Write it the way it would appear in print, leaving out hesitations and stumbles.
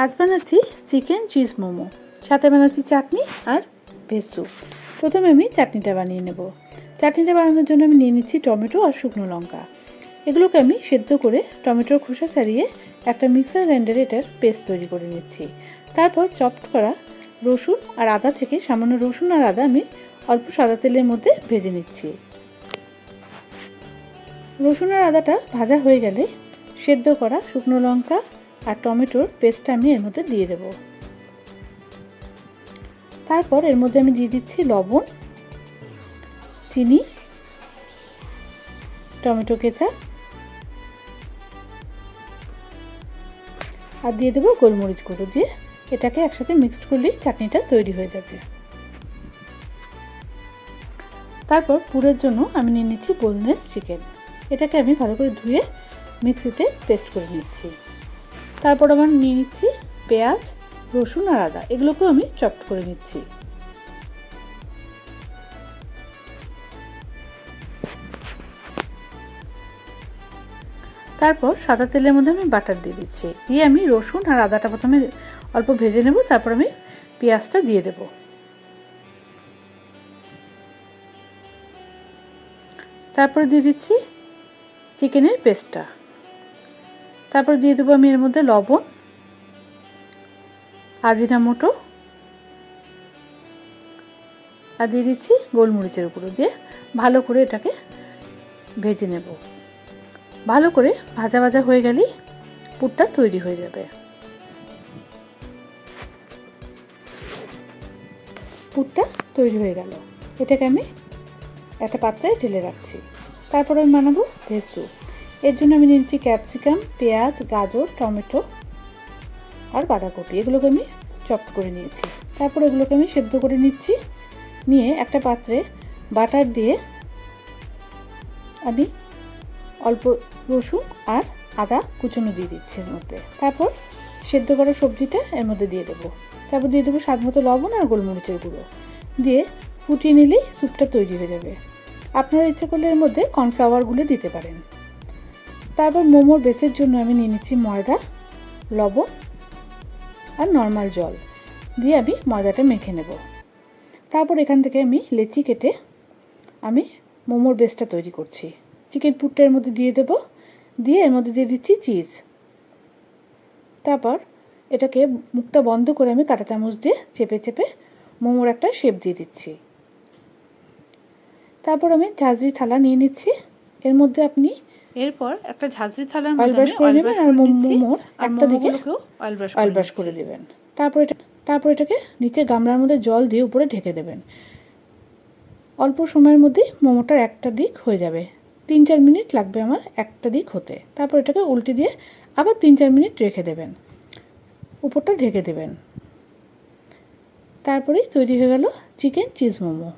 আজ বানাচ্ছি chicken cheese momo, সাথে বানাচ্ছি চাটনি আর ভেজ স্যুপ। প্রথমে আমি চাটনিটা বানিয়ে নেব। চাটনিটা বানানোর জন্য আমি নিয়ে নিচ্ছি টমেটো আর শুকনো লঙ্কা। এগুলোকে আমি সেদ্ধ করে টমেটোর খোসা ছাড়িয়ে একটা মিক্সার গ্রাইন্ডারে এটার পেস্ট তৈরি করে নিচ্ছি। তারপর চপড করা রসুন আর আদা থেকে সামান্য রসুন আর আদা আমি অল্প সাদা তেলের মধ্যে ভেজে নিচ্ছি। রসুন আর আদাটা ভাজা হয়ে গেলে সেদ্ধ করা শুকনো লঙ্কা আর টমেটোর পেস্টটা আমি এর মধ্যে দিয়ে দেব। তারপর এর মধ্যে আমি দিয়ে দিচ্ছি লবণ, চিনি, টমেটো কেচাপ আর দিয়ে দেবো গোলমরিচ গুঁড়ো। দিয়ে এটাকে একসাথে মিক্সড করলেই চাটনিটা তৈরি হয়ে যাবে। তারপর পুরের জন্য আমি নিয়ে নিচ্ছি বোনলেস চিকেন। এটাকে আমি ভালো করে ধুয়ে মিক্সিতে পেস্ট করে নিচ্ছি। তারপর আবার নিয়ে নিচ্ছি পেঁয়াজ, রসুন আর আদা, এগুলোকেও আমি চপড করে নিচ্ছি। তারপর সাদা তেলের মধ্যে আমি বাটার দিয়ে দিচ্ছি। দিয়ে আমি রসুন আর আদাটা প্রথমে অল্প ভেজে নেব, তারপর আমি পেঁয়াজটা দিয়ে দেব। তারপর দিয়ে দিচ্ছি চিকেনের পেস্টটা। তারপর দিয়ে দেবো আমি এর মধ্যে লবণ, আজিনামোটো আর দিয়ে দিচ্ছি গোলমরিচের গুঁড়ো। দিয়ে ভালো করে এটাকে ভেজে নেব। ভালো করে ভাজা ভাজা হয়ে গেলেই পুরটা তৈরি হয়ে যাবে। পুরটা তৈরি হয়ে গেল, এটাকে আমি একটা পাত্রে ঢেলে রাখছি। তারপর আমি বানাবো ভেজ স্যুপ। এর জন্য আমি নিয়েছি ক্যাপসিকাম, পেঁয়াজ, গাজর, টমেটো আর বাঁধাকপি, এগুলোকে আমি চপড করে নিয়েছি। তারপর এগুলোকে আমি সেদ্ধ করে নিচ্ছি। নিয়ে একটা পাত্রে বাটার দিয়ে আমি অল্প রসুন আর আদা কুচনো দিয়ে দিচ্ছি এর মধ্যে। তারপর সেদ্ধ করা সবজিটা এর মধ্যে দিয়ে দেবো। তারপর দিয়ে দেবো স্বাদ মতো লবণ আর গোলমরিচের গুঁড়ো। দিয়ে ফুটিয়ে নিলেই স্যুপটা তৈরি হয়ে যাবে। আপনারা ইচ্ছে করলে এর মধ্যে কর্নফ্লাওয়ারগুলো দিতে পারেন। তারপর মোমোর বেসের জন্য আমি নিয়ে নিচ্ছি ময়দা, লবণ আর নর্মাল জল দিয়ে আমি ময়দাটা মেখে নেব। তারপর এখান থেকে আমি লেচি কেটে আমি মোমোর বেসটা তৈরি করছি। চিকেন পুরটা এর মধ্যে দিয়ে দেব। দিয়ে এর মধ্যে দিয়ে দিচ্ছি চিজ। তারপর এটাকে মুখটা বন্ধ করে আমি কাঁটা চামচ দিয়ে চেপে চেপে মোমোর একটা শেপ দিয়ে দিচ্ছি। তারপর আমি ঝাঁঝরি থালা নিয়ে নিচ্ছি। এর মধ্যে আপনি এরপর একটা ঝাঁঝরি থালার অয়েল মধ্যে ব্রাশ করে নেবেন আর মোমোর একটা দিকে অয়েল ব্রাশ করে দেবেন। তারপর এটাকে নিচে গামলার মধ্যে জল দিয়ে উপরে ঢেকে দেবেন। অল্প সময়ের মধ্যেই মোমোটার একটা দিক হয়ে যাবে। 3-4 মিনিট লাগবে আমার একটা দিক হতে। তারপর এটাকে উল্টে দিয়ে আবার 3-4 মিনিট রেখে দেবেন, উপরটা ঢেকে দেবেন। তারপরেই তৈরি হয়ে গেল চিকেন চিজ মোমো।